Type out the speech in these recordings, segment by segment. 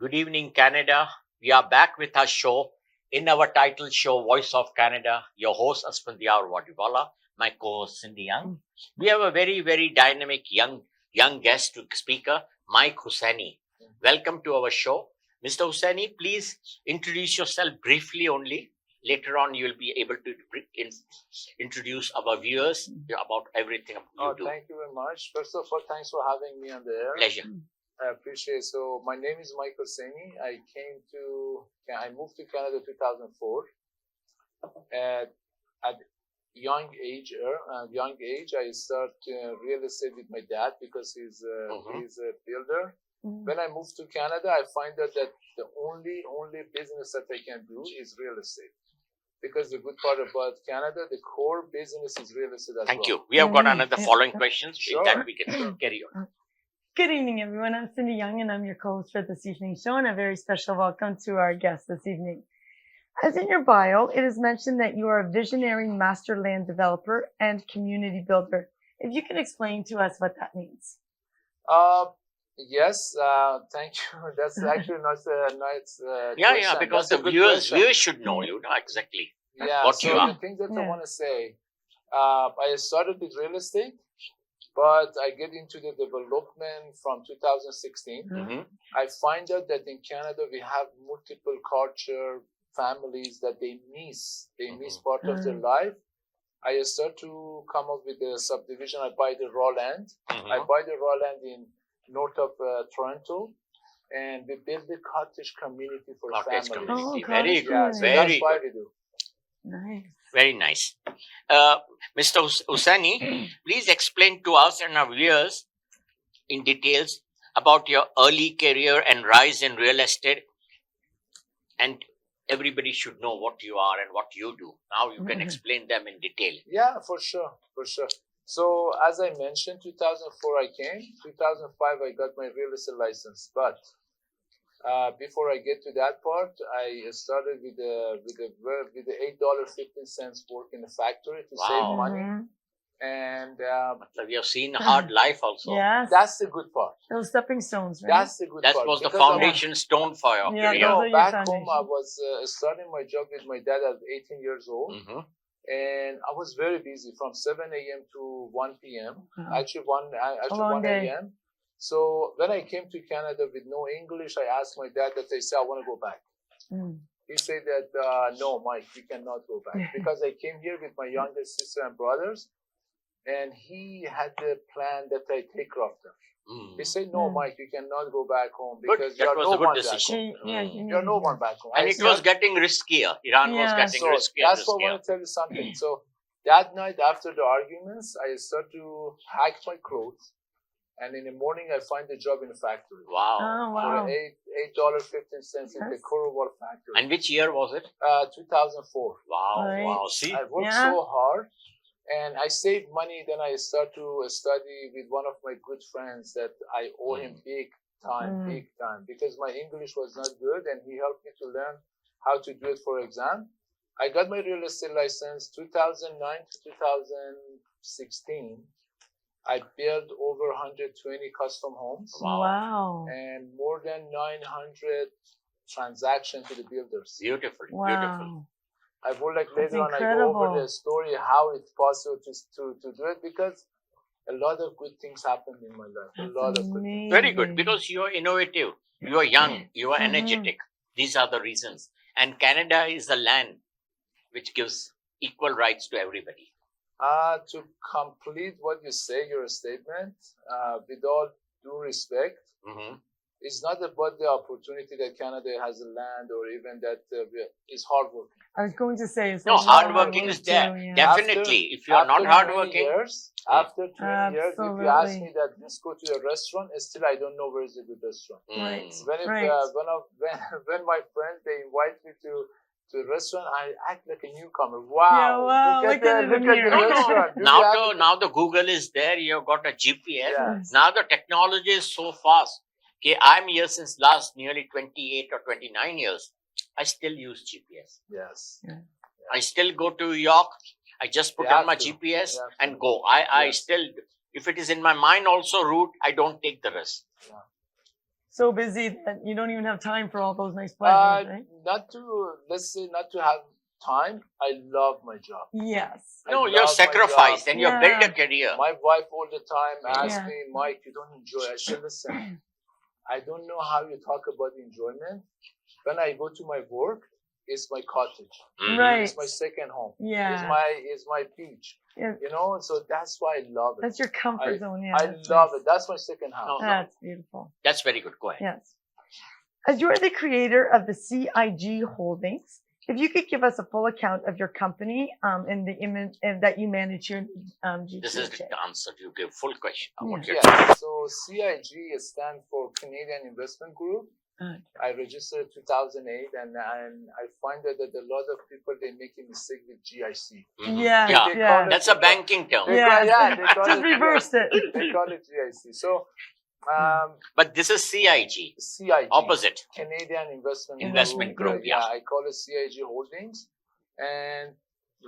Good evening, Canada. We are back with our show in our title show, Voice of Canada. Your host, Asphandiar Wadiwalla, my co-host, Cindy Young. We have a very, very dynamic young guest speaker, Mike Husseini. Welcome to our show. Mr. Husseini, please introduce yourself briefly only. Later on, you will be able to introduce our viewers about everything you do. Thank you very much. First of all, thanks for having me on the air. Pleasure. I appreciate it. So my name is Mike Husseini. I moved to Canada 2004. At young age, I started real estate with my dad because he's a builder. When I moved to Canada, I find out that the only business that I can do is real estate. Because the good part about Canada, the core business is real estate as well. Thank you. We have got another following questions. Sure. That we can carry on. Good evening, everyone. I'm Cindy Young, and I'm your co-host for this evening's show, and a very special welcome to our guest this evening. As in your bio, it is mentioned that you are a visionary master land developer and community builder. If you could explain to us what that means. Yes, thank you. That's actually not a nice Yeah, because the viewers should know you, exactly what you are. The thing that I want to say, I started with real estate, but I get into the development from 2016. I find out that in Canada we have multiple culture families that they miss part of their life. I start to come up with the subdivision. I buy the raw land. I buy the raw land in north of Toronto, and we build the cottage community for families. Community. Very good. Yeah, so that's why we do. Nice. Very nice. Mr. Husseini, please explain to us and our viewers in details about your early career and rise in real estate. And everybody should know what you are and what you do. Now you can explain them in detail. Yeah, for sure. So as I mentioned, 2004 I came. 2005 I got my real estate license. But before I get to that part, I started with the $8.15 work in the factory to save money. And we have seen hard life also. Yes. That's the good part. Those stepping stones, right? That's the good part. That was the foundation stone for your career. Back home, I was starting my job with my dad at 18 years old. And I was very busy from 7 a.m. to 1 p.m. Actually 1 a.m. So when I came to Canada with no English, I asked my dad that I said, I want to go back. He said that, no, Mike, you cannot go back. Because I came here with my younger sister and brothers, and he had the plan that I take care of them. He said, no, Mike, you cannot go back home because that was a good decision. You're no one back home. And it was getting riskier. Iran was getting riskier. That's what I want to tell you something. So that night after the arguments, I start to pack my clothes. And in the morning, I find a job in a factory. Wow. Oh, wow. For $8.15 in the Wadiwalla factory. And which year was it? 2004. Wow. Right. Wow. See? I worked so hard. And I saved money. Then I start to study with one of my good friends that I owe him big time. Because my English was not good. And he helped me to learn how to do it for exam. I got my real estate license 2009 to 2016. I built over 120 custom homes. Wow. And more than 900 transactions to the builders. Beautiful. Wow. Beautiful. I would like later on I go over the story how it's possible to do it because a lot of good things happened in my life. A lot of good things. Very good, because you are innovative, you are young, you are energetic. These are the reasons. And Canada is a land which gives equal rights to everybody. To complete what you say, your statement, with all due respect, it's not about the opportunity that Canada has a land or even that is hardworking. I was going to say, it's hardworking is there. Definitely. If you are not hardworking. After 20 years, if you ask me that let's go to a restaurant, still I don't know where is a good restaurant. Right. When my friends, they invite me to a restaurant, I act like a newcomer. Wow. Look at the restaurant. Now the Google is there. You've got a GPS. Yes. Now the technology is so fast. Okay, I'm here since last nearly 28 or 29 years. I still use GPS. Yes. Yeah. I still go to York. I just put on my GPS and go. I still, if it is in my mind also route, I don't take the risk. Yeah. so busy that you don't even have time for all those nice pleasures, right? Not to have time. I love my job. Yes. No, you're sacrificed and you've built a career. My wife all the time asks Yeah. me, Mike, you don't enjoy. I said, listen, I don't know how you talk about enjoyment. When I go to my work, it's my cottage. Right. It's my second home. Yeah. It's my beach. Yeah. You know, so that's why I love it. That's your comfort zone. Yeah. I love it. That's my second house. That's beautiful. That's very good. Go ahead. Yes. As you are the creator of the CIG Holdings, if you could give us a full account of your company and the image that you manage here in This is the answer. You give full question. So CIG stands for Canadian Investment Group. I registered in 2008, and I find that a lot of people they make a mistake with GIC. Yeah. That's a banking term. They just reversed it. They call it GIC. So, but this is CIG. CIG. Opposite. Canadian Investment Group. Yeah. I call it CIG Holdings, and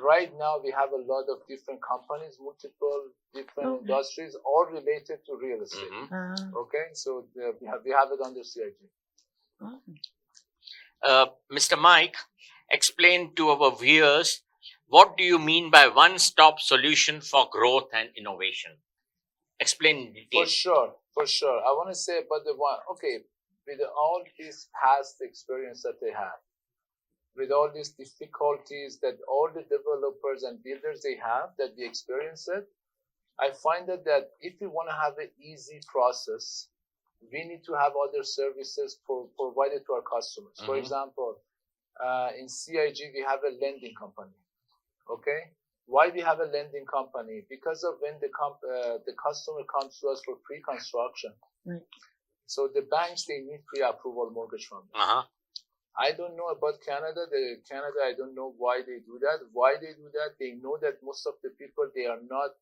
right now we have a lot of different companies, multiple different industries, all related to real estate. Okay, so we have it under CIG. Mr. Mike, explain to our viewers, what do you mean by one-stop solution for growth and innovation? Explain in detail. For sure. I want to say about the one, with all these past experience that they have, with all these difficulties that all the developers and builders they have, that we experience it, I find that if we want to have an easy process, we need to have other services provided to our customers. For example, in CIG, we have a lending company. Okay? Why we have a lending company? Because of when the customer comes to us for pre-construction. So the banks, they need pre-approval mortgage from us. I don't know about Canada. I don't know why they do that. They know that most of the people, they are not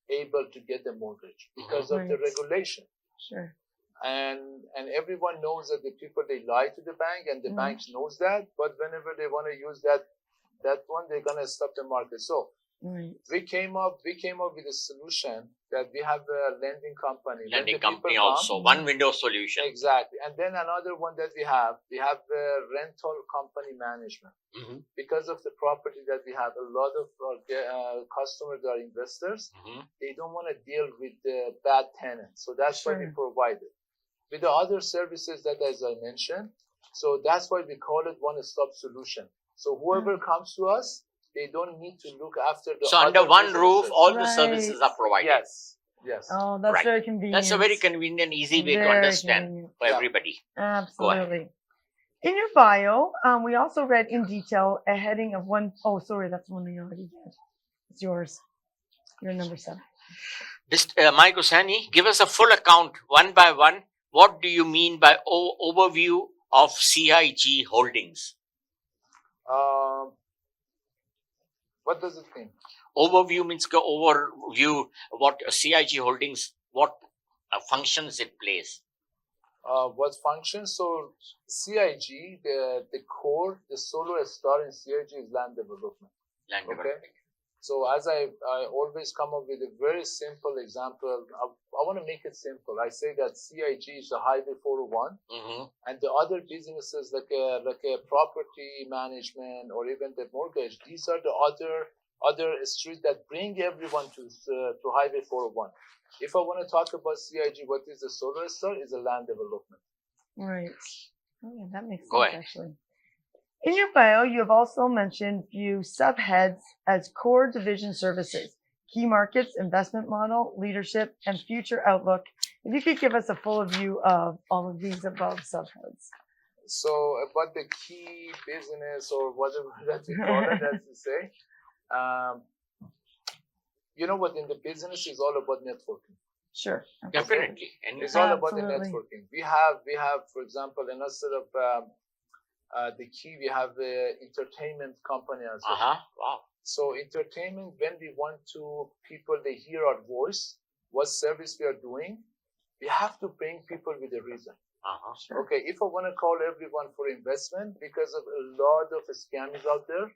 able to get the mortgage because of the regulation. Sure. And everyone knows that the people, they lie to the bank, and the banks knows that. But whenever they want to use that one, they're gonna stop the market. So we came up with a solution that we have a lending company. Lending company also, one window solution. Exactly. And then another one that we have rental company management. Because of the property that we have, a lot of our customers are investors. They don't want to deal with the bad tenants. So that's why we provide it. With the other services that, as I mentioned, so that's why we call it one-stop solution. So whoever comes to us, they don't need to look after the So under one roof, all the services are provided. Yes. Oh, that's very convenient. That's a very convenient, easy way to understand for everybody. Absolutely. In your bio, we also read in detail a heading of one. Oh, sorry, that's one we already did. It's yours. You're number 7. Mike Husseini, give us a full account, one by one. What do you mean by overview of CIG Holdings? What does it mean? Overview means overview what CIG Holdings, what functions it plays. What functions? So CIG, the core, the solo star in CIG is land development. So as I always come up with a very simple example. I want to make it simple. I say that CIG is the Highway 401, and the other businesses like a property management or even the mortgage. These are the other streets that bring everyone to Highway 401. If I want to talk about CIG, what is the solar star? Is a land development. Right. Oh, yeah, that makes Go sense ahead. actually. In your bio, you have also mentioned few subheads as core division services, key markets, investment model, leadership, and future outlook. If you could give us a full view of all of these above subheads. So about the key business or whatever that we call it, as you say, you know what, in the business is all about networking. Sure. Definitely. And it's all about the networking. We have, for example, instead of the key, we have the entertainment company as well. Wow. So entertainment, when we want to people, they hear our voice, what service we are doing, we have to bring people with a reason. Sure. Okay, if I want to call everyone for investment, because of a lot of scams out there,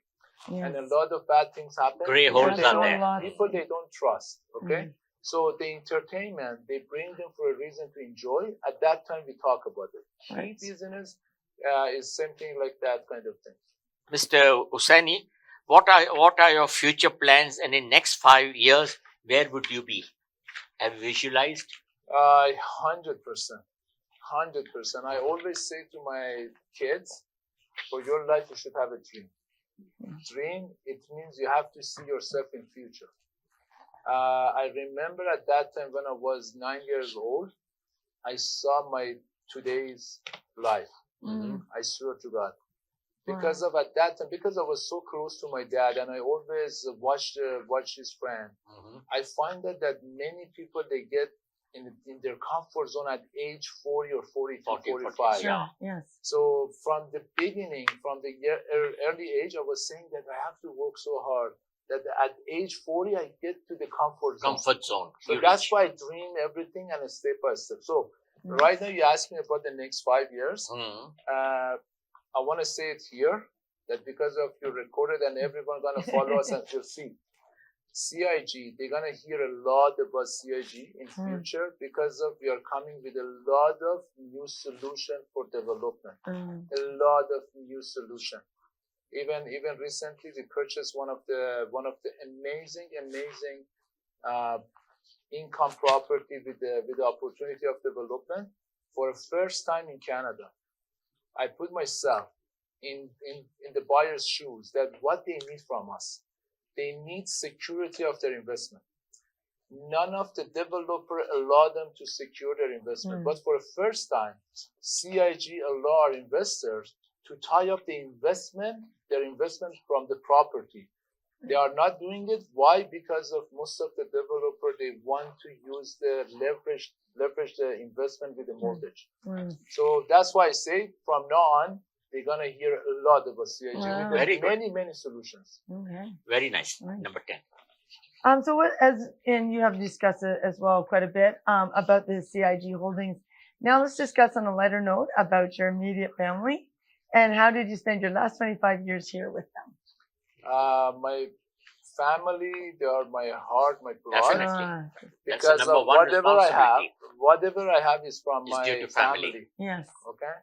and a lot of bad things happen. Gray holes are there. People, they don't trust. Okay. So the entertainment, they bring them for a reason to enjoy. At that time, we talk about it. Right. Business is something like that kind of thing. Mr. Hussaini, what are your future plans, and in next 5 years, where would you be? Have you visualized? 100%. 100%. I always say to my kids, for your life, you should have a dream. Dream, it means you have to see yourself in future. I remember at that time when I was 9 years old, I saw my today's life. I swear to God. Because of at that time, because I was so close to my dad and I always watched his friend, I find that many people, they get in their comfort zone at age 40 or 45. Sure. Yes. So from the beginning, from the early age, I was saying that I have to work so hard that at age 40, I get to the comfort zone. So that's why I dream everything and step by step. So right now, you ask me about the next 5 years. I want to say it here that because of you recorded and everyone going to follow us and you'll see. CIG, they're going to hear a lot about CIG in future because of we are coming with a lot of new solution for development. A lot of new solution. Even recently, we purchased one of the amazing income property with the opportunity of development for the first time in Canada. I put myself in the buyer's shoes that what they need from us. They need security of their investment. None of the developer allow them to secure their investment. But for the first time, CIG allow our investors to tie up their investment from the property. They are not doing it. Why? Because of most of the developer, they want to use the leverage the investment with the mortgage. So that's why I say from now on, they're going to hear a lot about CIG with many solutions. Okay. Very nice. Number 10. So and you have discussed it as well quite a bit about the CIG holdings. Now let's discuss on a lighter note about your immediate family and how did you spend your last 25 years here with them? My family, they are my heart, my blood. Definitely. Because of whatever I have is from my family. Yes. Okay.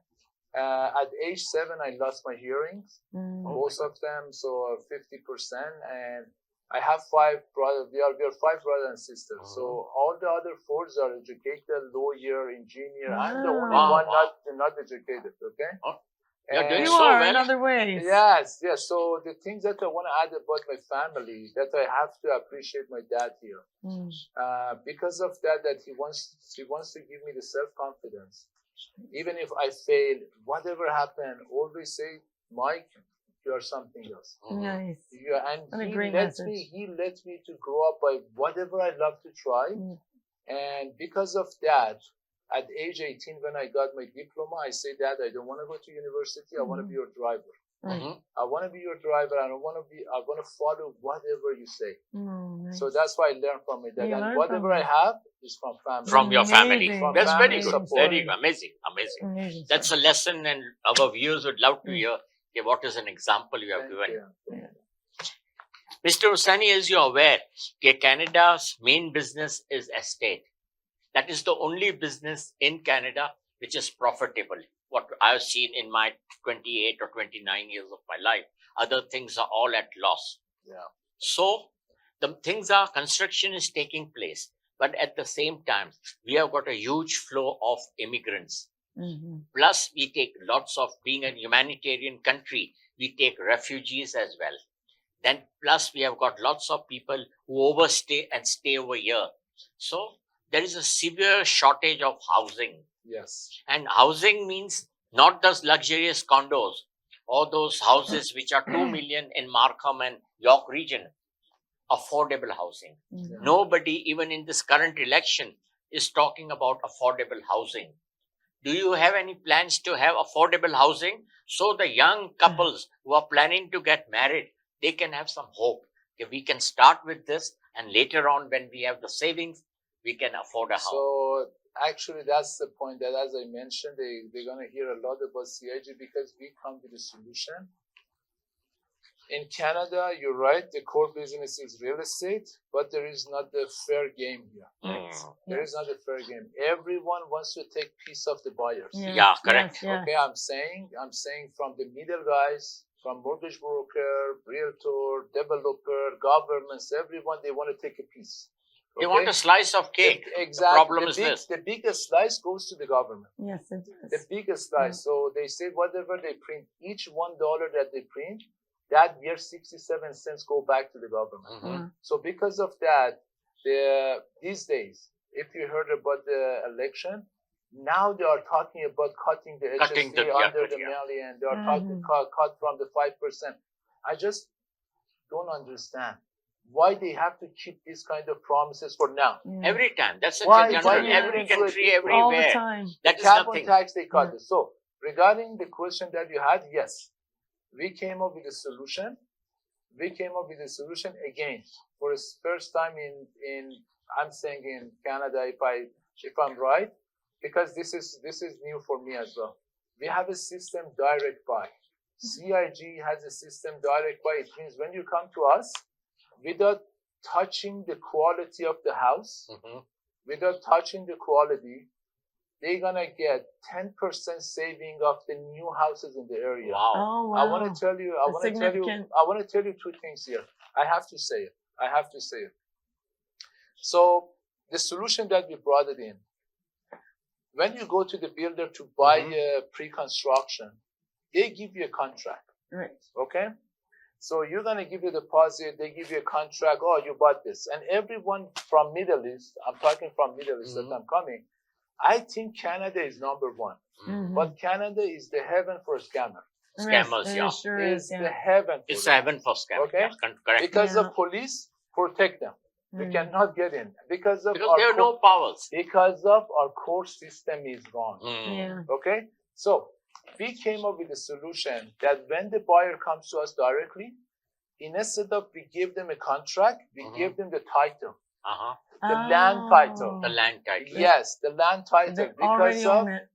At age 7, I lost my hearings, most of them, so 50%. And I have 5 brothers. We are 5 brothers and sisters. So all the other 4 are educated, lawyer, engineer. I'm the only one not educated. Okay. You're doing you so are well. in other ways. Yes. So the things that I want to add about my family, that I have to appreciate my dad here, because of that he wants to give me the self-confidence. Even if I fail, whatever happened, always say, Mike, you are something else. Nice. And he let me to grow up by whatever I love to try. And because of that, at age 18, when I got my diploma, I said, Dad, I don't want to go to university. I want to be your driver. I want to be your driver. I want to follow whatever you say. Nice. So that's why I learned from my dad. And whatever I have is from family. From your family. That's very good. Support. Very good. Amazing. That's a lesson, and our viewers would love to hear what is an example you have given. Mr. Hussaini, as you're aware, Canada's main business is estate. That is the only business in Canada which is profitable. What I've seen in my 28 or 29 years of my life, other things are all at loss. So the things are, construction is taking place, but at the same time, we have got a huge flow of immigrants. Plus, we take lots of, being a humanitarian country, we take refugees as well. Then plus, we have got lots of people who overstay and stay over here. So there is a severe shortage of housing. Yes. And housing means not those luxurious condos or those houses which are 2 million in Markham and York region. Affordable housing. Nobody, even in this current election, is talking about affordable housing. Do you have any plans to have affordable housing so the young couples who are planning to get married, they can have some hope? We can start with this, and later on when we have the savings, we can afford a house. So actually, that's the point that, as I mentioned, they're going to hear a lot about CIG because we come with a solution. In Canada, you're right, the core business is real estate, but there is not the fair game here. There is not a fair game. Everyone wants to take piece of the buyers. Yeah, correct. Okay, I'm saying from the middle guys, from mortgage broker, realtor, developer, governments, everyone, they want to take a piece. They want a slice of cake. Exactly. The problem is this. The biggest slice goes to the government. Yes, it does. The biggest slice. So they say whatever they print, each $1 that they print, that year 67 cents go back to the government. So because of that, these days, if you heard about the election, now they are talking about cutting the HST under the million. They are talking cut from the 5%. I just don't understand why they have to keep these kind of promises for now. Every time. That's Why every country, everywhere. All the time. That is carbon nothing. tax, they cut it. So regarding the question that you had, yes, we came up with a solution. We came up with a solution again for the first time in I'm saying in Canada, if I'm right, because this is new for me as well. We have a system direct buy. CIG has a system direct buy. It means when you come to us, without touching the quality of the house, without touching the quality, they're gonna get 10% saving of the new houses in the area. Wow. Oh, wow. I want to tell you. I want to tell you two things here. I have to say it. So the solution that we brought it in, when you go to the builder to buy a pre-construction, they give you a contract. Right. Okay. So you're gonna give you a deposit. They give you a contract. Oh, you bought this, and everyone from Middle East. I'm talking from Middle East that I'm coming. I think Canada is number one, but Canada is the heaven for scammer. Scammers, It sure is, the heaven. It's a heaven for scammers. Okay, correct. because the police protect them, they cannot get in because there are no powers. Because of our court system is wrong. Okay, so we came up with a solution that when the buyer comes to us directly, instead of we give them a contract, we give them the title. The land title. The land title. Yes, the land title.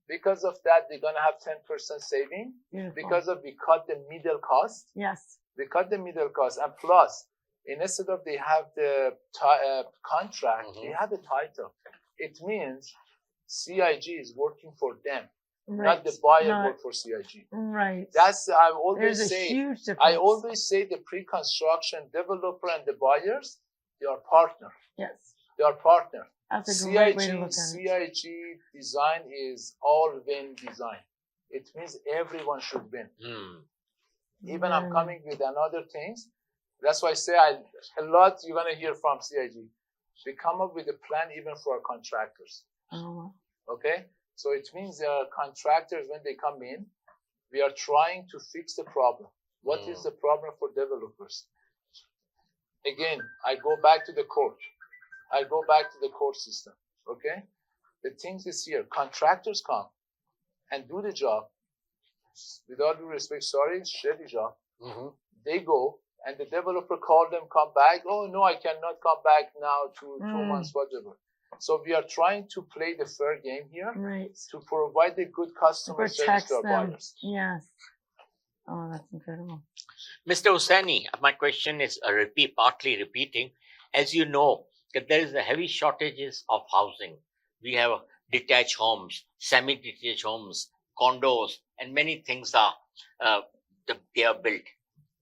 Because of that, they're gonna have 10% saving. Beautiful. Because of we cut the middle cost. Yes. We cut the middle cost, and plus, instead of they have the contract, they have a title. It means CIG is working for them, not the buyer work for CIG. Right. That's I always There's say. A huge difference. I always say the pre-construction developer and the buyers, they are partner. Yes. They are partner. That's a great way to look at it. CIG design is all-win design. It means everyone should win. Even I'm coming with another things. That's why I say a lot you're gonna hear from CIG. We come up with a plan even for our contractors. Okay, so it means there are contractors when they come in. We are trying to fix the problem. What is the problem for developers? Again, I go back to the court. I go back to the court system. Okay, the things is here. Contractors come and do the job. With all due respect, sorry, shitty job. They go and the developer call them, come back. Oh no, I cannot come back now to 2 months, whatever. So we are trying to play the fair game here to provide a good customer service to our buyers. Yes. Oh, that's incredible. Mr. Husseini, my question is partly repeating. As you know, that there is a heavy shortages of housing. We have detached homes, semi-detached homes, condos, and many things are built.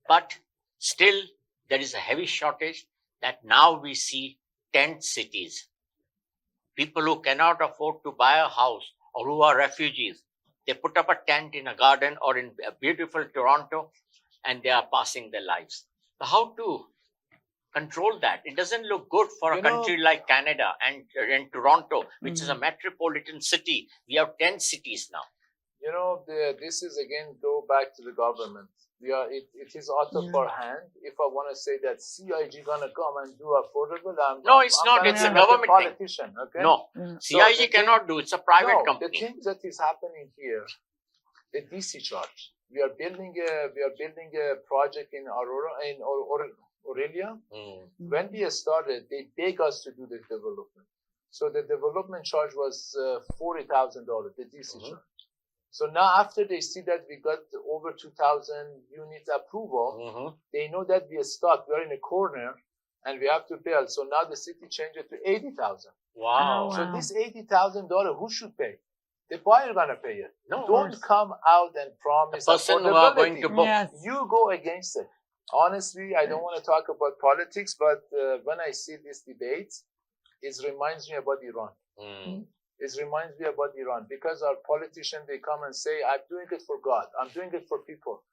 But still, there is a heavy shortage that now we see tent cities. People who cannot afford to buy a house or who are refugees, they put up a tent in a garden or in a beautiful Toronto and they are passing their lives. So how to control that? It doesn't look good for a country like Canada and Toronto, which is a metropolitan city. We have 10 cities now. This is again go back to the government. It is out of our hand. If I want to say that CIG gonna come and do affordable, it's not. It's a government politician. Thing. Okay. No, CIG cannot do. It's a private company. The thing that is happening here, the DC charge. We are building a project in Aurelia. When we started, they beg us to do the development. So the development charge was $40,000, the DC charge. So now after they see that we got over 2,000 units approval, they know that we are stuck, we are in a corner, and we have to pay. So now the city changed it to 80,000. Wow. So this $80,000, who should pay? The buyer gonna pay it. No, don't come out and promise the person who are going to book. Yes. You go against it. Honestly, I don't want to talk about politics, but when I see these debates, it reminds me about Iran. It reminds me about Iran, because our politicians, they come and say, I'm doing it for God. I'm doing it for people.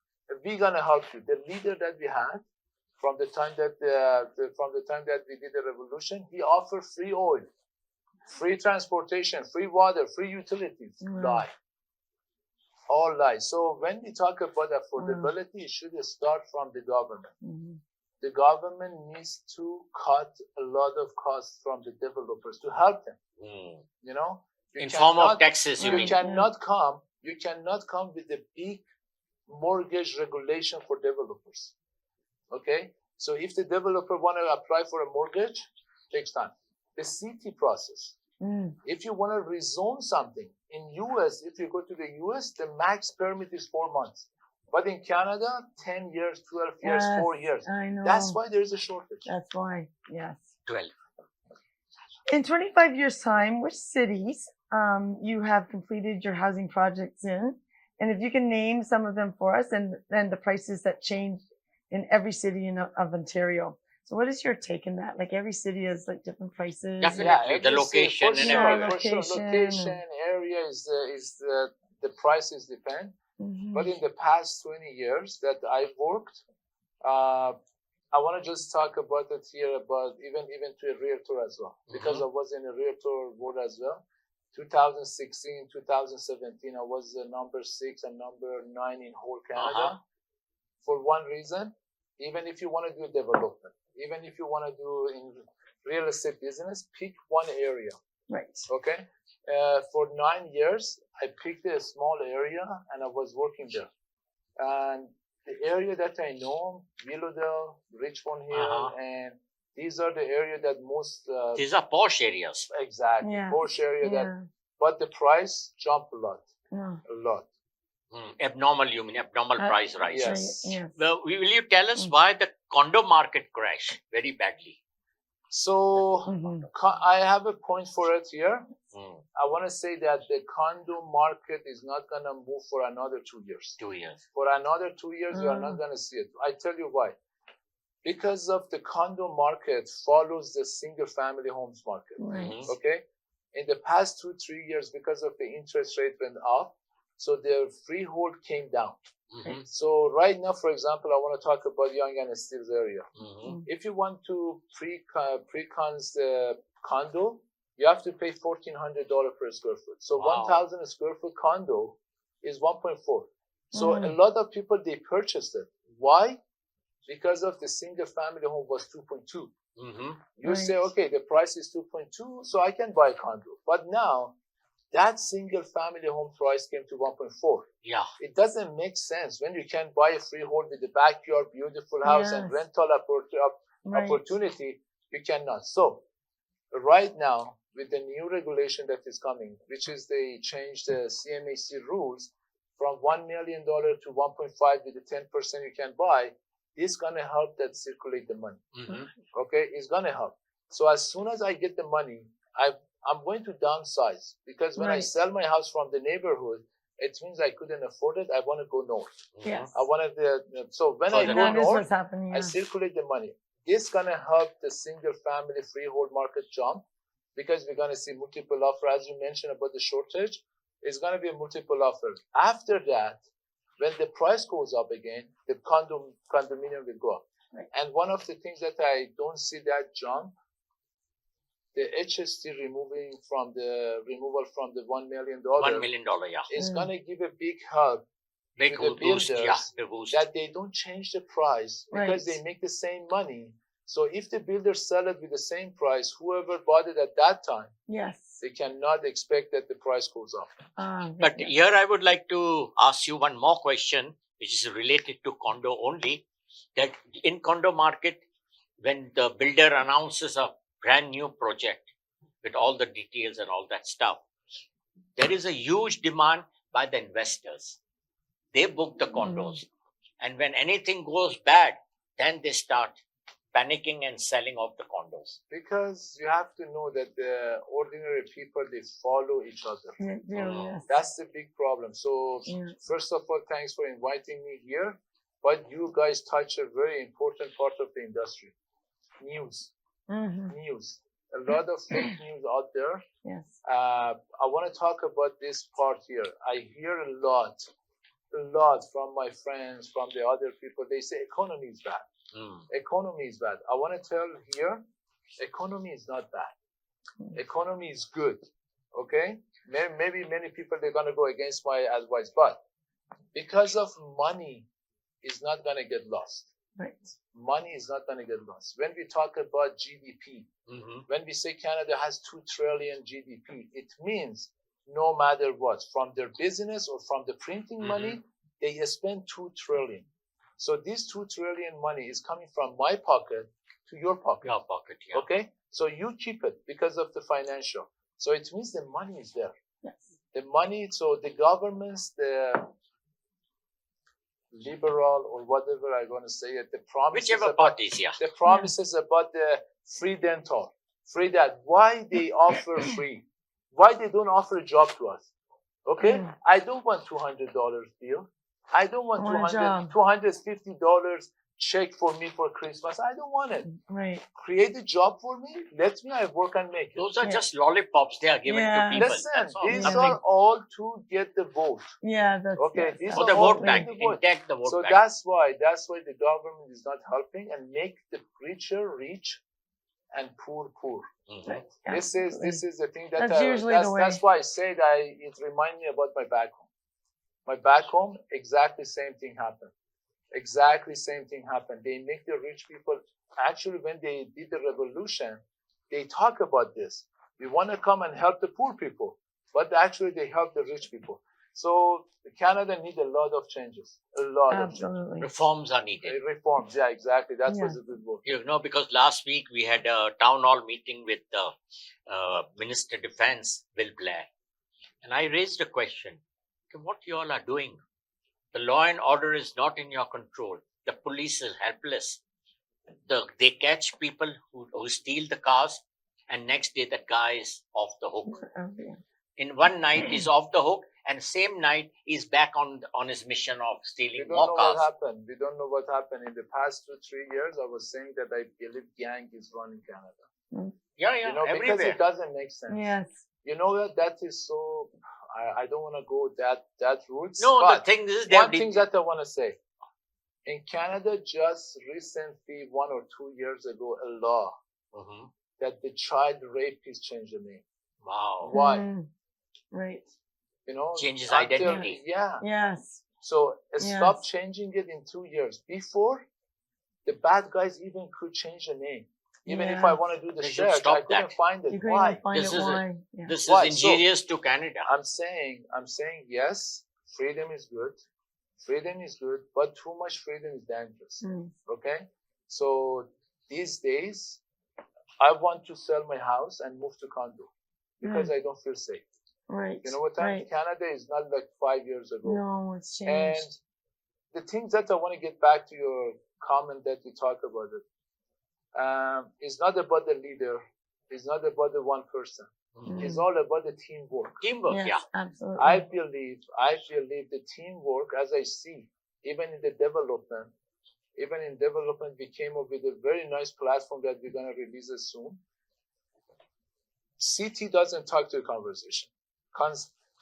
We're gonna help you. The leader that we had from the time that we did the revolution, he offered free oil, free transportation, free water, free utilities. Lie. All lies. So when we talk about affordability, it should start from the government. The government needs to cut a lot of costs from the developers to help them. You know, in form of taxes. You cannot come with a big mortgage regulation for developers. Okay, so if the developer want to apply for a mortgage, it takes time. The city process. If you want to rezone something in US, if you go to the US, the max permit is 4 months. But in Canada, 10 years, 12 years, 4 years. I know. That's why there is a shortage. That's why, yes. 12. In 25 years' time, which cities you have completed your housing projects in? And if you can name some of them for us, and then the prices that change in every city of Ontario. So what is your take in that? Like every city has like different prices. Definitely, the location and everything. Location, area is the prices depend. But in the past 20 years that I've worked, I want to just talk about it here, about even to a realtor as well, because I was in a realtor world as well. 2016, 2017, I was number 6 and number 9 in whole Canada. For one reason, even if you want to do development, even if you want to do in real estate business, pick one area. Right. Okay. For 9 years, I picked a small area and I was working there. And the area that I know, Willowdale, Richmond Hill, and these are the area that most... these are posh areas. Exactly. Posh area but the price jumped a lot. A lot. Abnormal, you mean abnormal price rise. Yes. Well, will you tell us why the condo market crashed very badly? So I have a point for it here. I want to say that the condo market is not going to move for another 2 years. 2 years. For another 2 years, you are not going to see it. I tell you why. Because of the condo market follows the single family homes market. Okay. In the past 2-3 years, because of the interest rate went up, so the freehold came down. So right now, for example, I want to talk about Yonge and Steeles area. If you want to pre-cons the condo, you have to pay $1,400 per square foot. So 1,000 square foot condo is 1.4. So a lot of people, they purchased it. Why? Because of the single family home was 2.2. You say, okay, the price is 2.2, so I can buy a condo. But now, that single family home price came to 1.4. Yeah. It doesn't make sense when you can buy a freehold with a backyard, beautiful house, and rental opportunity. You cannot. So, right now, with the new regulation that is coming, which is they changed the CMHC rules from $1 million to 1.5 with the 10% you can buy, it's going to help that circulate the money. Okay, it's going to help. So as soon as I get the money, I'm going to downsize, because when I sell my house from the neighborhood, it means I couldn't afford it. I want to go north. Yes. I wanted so when I go north, I I circulate the money. This is going to help the single family freehold market jump, because we're going to see multiple offer. As you mentioned about the shortage, it's going to be a multiple offer. After that, when the price goes up again, the condominium will go up. And one of the things that I don't see that jump, the HST removal from the $1 million. $1 million, is going to give a big help big to the boost, builders the boost. that they don't change the price, because they make the same money. So if the builders sell it with the same price, whoever bought it at that time, they cannot expect that the price goes up. But here I would like to ask you one more question, which is related to condo only. That in condo market, when the builder announces a brand new project with all the details and all that stuff, there is a huge demand by the investors. They book the condos. And when anything goes bad, then they start panicking and selling off the condos. Because you have to know that the ordinary people, they follow each other. Yes. That's the big problem. So first of all, thanks for inviting me here. But you guys touch a very important part of the industry. News. News. A lot of fake news out there. Yes. I want to talk about this part here. I hear a lot from my friends, from the other people. They say economy is bad. Economy is bad. I want to tell here, economy is not bad. Economy is good. Okay? Maybe many people, they're going to go against my advice, but because of money is not going to get lost. Right. Money is not going to get lost. When we talk about GDP, when we say Canada has 2 trillion GDP, it means no matter what, from their business or from the printing money, they spend 2 trillion. So this 2 trillion money is coming from my pocket to your pocket. Your pocket, yeah. Okay? So you keep it because of the financial. So it means the money is there. Yes. The money, so the governments, the liberal or whatever I'm going to say it, the promises whichever parties, yeah. The promises about the free dental, free that. Why they offer free? Why they don't offer a job to us? Okay? I don't want $200 deal. I don't want $250 check for me for Christmas. I don't want it. Right. Create a job for me. Let me, I work and make it. Those are just lollipops they are given to people. Listen, these are all to get the vote. Yeah, that's okay. These for are the all vote bank. Intact the vote so bank. that's why the government is not helping and make the richer rich and poor poor. Right. This is the thing that that's usually the way. That's why I said it reminds me about my back home. My back home, exactly same thing happened. Exactly same thing happened. They make the rich people, actually when they did the revolution, they talk about this. We want to come and help the poor people, but actually they help the rich people. So Canada needs a lot of changes. A lot of changes. Reforms are needed. Reforms, yeah, exactly. That was a good word. You know, because last week we had a town hall meeting with the Minister of Defense, Bill Blair. And I raised a question. What you all are doing? The law and order is not in your control. The police is helpless. They catch people who steal the cars, and next day the guy is off the hook. In one night he's off the hook, and same night he's back on his mission of stealing more cars. We don't know what happened. In the past 2-3 years, I was saying that I believe gang is running Canada. Yeah, you know, everywhere. Because it doesn't make sense. Yes. You know that is so. I don't want to go that route. No, but the thing is, one thing that I want to say. In Canada, just recently, 1 or 2 years ago, a law that the child rapist changed the name. Wow. Why? Right. You know, changes identity. Yeah. Yes. So stop changing it in 2 years. Before, the bad guys even could change the name. Even if I want to do the search, I couldn't find it. Why? This is injurious to Canada. I'm saying yes, freedom is good. Freedom is good, but too much freedom is dangerous. Okay? So these days, I want to sell my house and move to condo because I don't feel safe. Right. You know what? Canada is not like 5 years ago. No, it's changed. And the things that I want to get back to your comment that you talk about it. It's not about the leader. It's not about the one person. It's all about the teamwork. Teamwork, yes, absolutely. I believe the teamwork, as I see, even in development, we came up with a very nice platform that we're going to release it soon. CT doesn't talk to the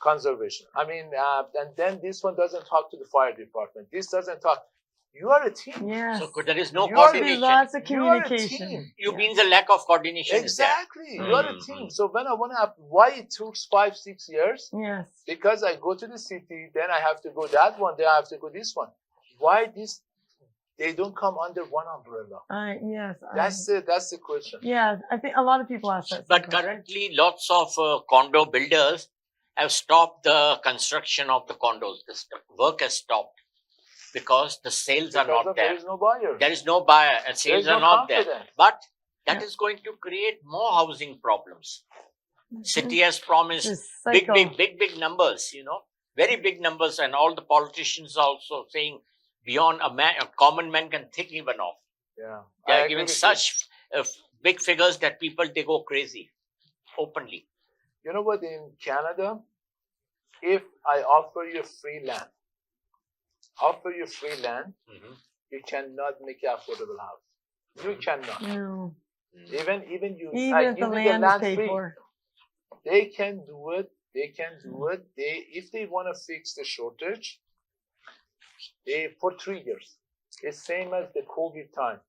conservation. I mean, and then this one doesn't talk to the fire department. This doesn't talk. You are a team. Yes. So there is no coordination. Lots of communication. You mean the lack of coordination exactly. is there. You are a team. So when I want to why it took 5-6 years? Yes. Because I go to the city, then I have to go that one, then I have to go this one. Why this? They don't come under one umbrella. Yes. That's the question. Yeah, I think a lot of people ask that. But currently, lots of condo builders have stopped the construction of the condos. The work has stopped. Because the sales are not there. There is no buyer. There is no buyer and sales are not there. But that is going to create more housing problems. City has promised big numbers, you know. very big numbers, and all the politicians are also saying beyond a common man can think even of. Yeah. They are giving such big figures that people, they go crazy openly. You know what? In Canada, if I offer you free land, you cannot make an affordable house. You cannot. No. Even Even if the land is paid free, for. they can do it. If they want to fix the shortage, for 3 years. It's same as the COVID time,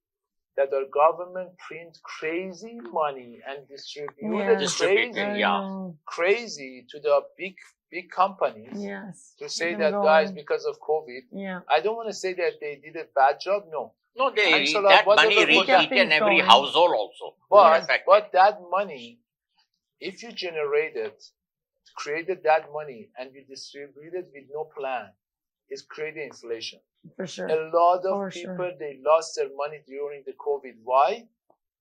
that our government print crazy money and crazy to the big companies. Yes. To say that, guys, because of COVID. Yeah. I don't want to say that they did a bad job. No. No, that money reached each and every household also. But that money, if you created that money and you distributed with no plan, it's creating inflation. For sure. A lot of people, they lost their money during the COVID. Why?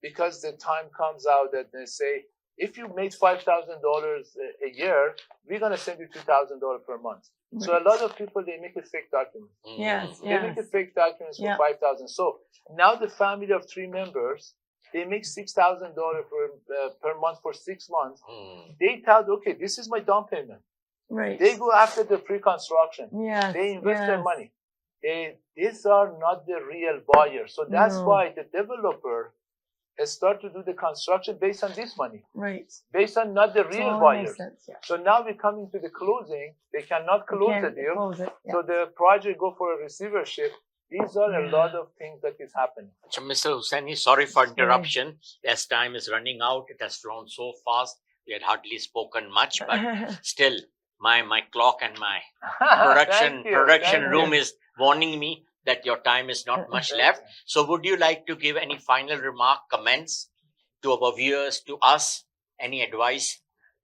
Because the time comes out that they say, if you made $5,000 a year, we're going to send you $2,000 per month. Right. So a lot of people, they make a fake document. Yes, They make a fake documents for $5,000. So now the family of 3 members, they make $6,000 per month for 6 months. They thought, okay, this is my down payment. Right. They go after the pre-construction. Yes. They invest their money. These are not the real buyers. So that's why the developer start to do the construction based on this money. Right. Based on not the real buyers. So now we're coming to the closing. They cannot close the deal. So the project go for a receivership. These are a lot of things that is happening. So, Mr. Husseini, sorry for interruption. As time is running out, it has flown so fast. We had hardly spoken much, but still, my clock and my production room is warning me that your time is not much left. So would you like to give any final remark, comments to our viewers, to us, any advice?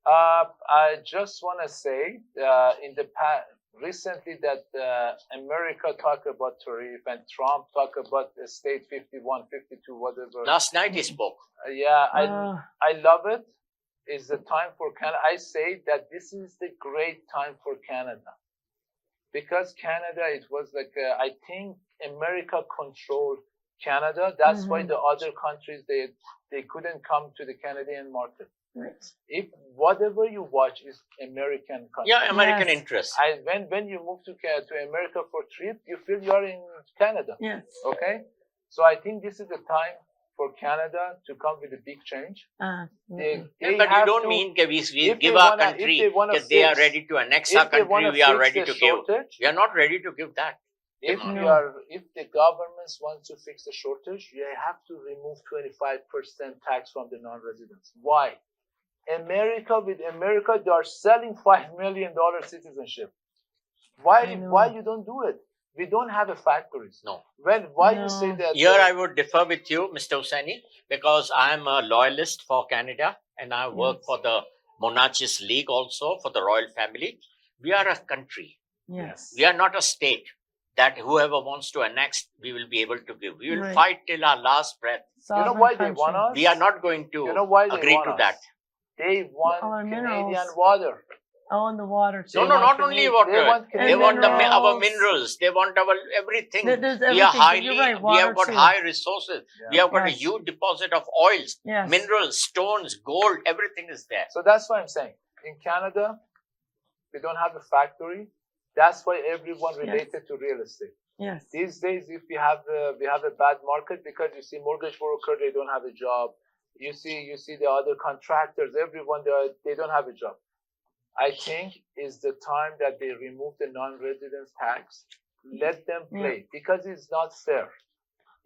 I just want to say in the past, recently that America talked about tariff and Trump talked about the state 51, 52, whatever. Last night he spoke. I love it. It's the time for Canada. I say that this is the great time for Canada. Because Canada, it was like, I think America controlled Canada. That's why the other countries, they couldn't come to the Canadian market. Right. If whatever you watch is American country. Yeah, American interest. When you move to America for trip, you feel you're in Canada. Yes. Okay? So I think this is the time for Canada to come with a big change. But you don't mean that we give our country, that they are ready to annex our country, we are ready to give. We are not ready to give that. If the governments want to fix the shortage, you have to remove 25% tax from the non-residents. Why? America, they are selling $5 million citizenship. Why you don't do it? We don't have a factories. No. Why you say that? Here I would differ with you, Mr. Husseini, because I am a loyalist for Canada and I work for the Monarchist League also, for the royal family. We are a country. Yes. We are not a state that whoever wants to annex, we will be able to give. We will fight till our last breath. You know why they want us? We are not going to agree to that. They want Canadian water. Oh, and the water too. No, not only water. They want our minerals. They want our everything. We are we have got high resources. Yeah. We have got a huge deposit of oils, minerals, stones, gold. Everything is there. So that's what I'm saying. In Canada, we don't have a factory. That's why everyone related to real estate. Yes. These days, if we have a bad market, because you see mortgage broker, they don't have a job. You see the other contractors, everyone they don't have a job. I think is the time that they remove the non-residence tax. Let them play because it's not fair.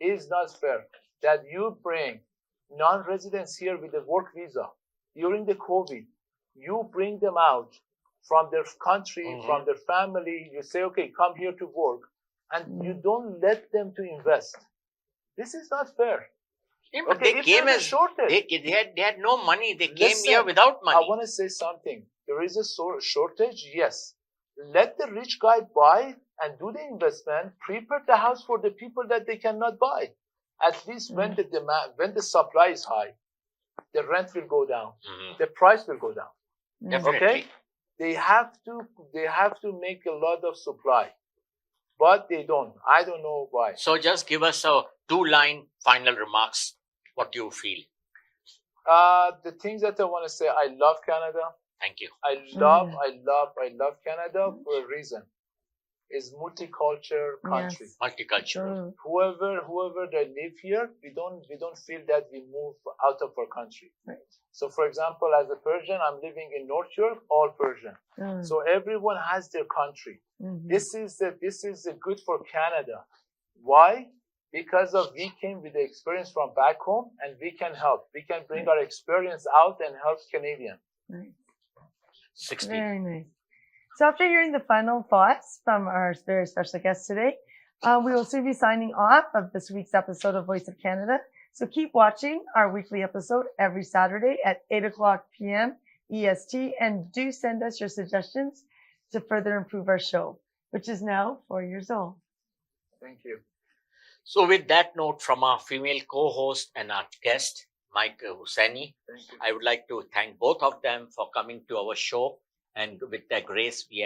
It's not fair that you bring non-residents here with a work visa during the COVID. You bring them out from their country, from their family. You say, okay, come here to work, and you don't let them to invest. This is not fair. Yeah, but they came as shortage. They had no money. They came here without money. I want to say something. There is a shortage, yes. Let the rich guy buy and do the investment. Prepare the house for the people that they cannot buy. At least when the demand, when the supply is high, the rent will go down. The price will go down. Definitely. Okay. they have to make a lot of supply, but they don't. I don't know why. So just give us a 2-line final remarks. What you feel? The things that I want to say, I love Canada. Thank you. I love Canada for a reason. It's multicultural country. Yes. Multicultural. Whoever that live here, we don't feel that we move out of our country. Right. So, for example, as a Persian, I'm living in North York, all Persian. So everyone has their country. This is good for Canada. Why? Because we came with the experience from back home, and we can help. We can bring our experience out and help Canadians. Right. 60. Very nice. So after hearing the final thoughts from our very special guest today, we will soon be signing off of this week's episode of Voice of Canada. So keep watching our weekly episode every Saturday at 8 o'clock p.m. EST, and do send us your suggestions to further improve our show, which is now 4 years old. Thank you. So with that note from our female co-host and our guest, Mike Husseini, I would like to thank both of them for coming to our show. And with their grace, we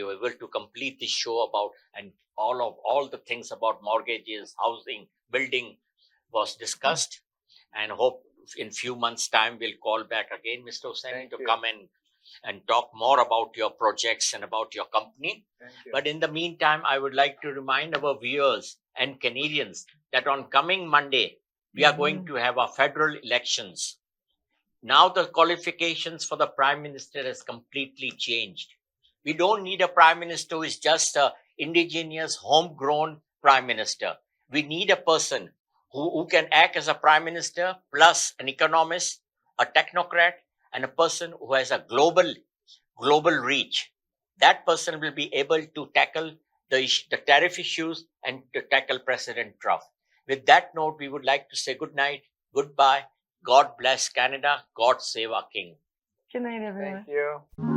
were able to complete this show about, and all the things about mortgages, housing, building was discussed. And hope in few months' time we'll call back again, Mr. Husseini, to come in and talk more about your projects and about your company. But in the meantime, I would like to remind our viewers and Canadians that on coming Monday, we are going to have our federal elections. Now the qualifications for the Prime Minister has completely changed. We don't need a Prime Minister who is just an indigenous, homegrown Prime Minister. We need a person who can act as a Prime Minister, plus an economist, a technocrat, and a person who has a global reach. That person will be able to tackle the tariff issues and to tackle President Trump. With that note, we would like to say good night, goodbye. God bless Canada. God save our King. Good night, everyone. Thank you.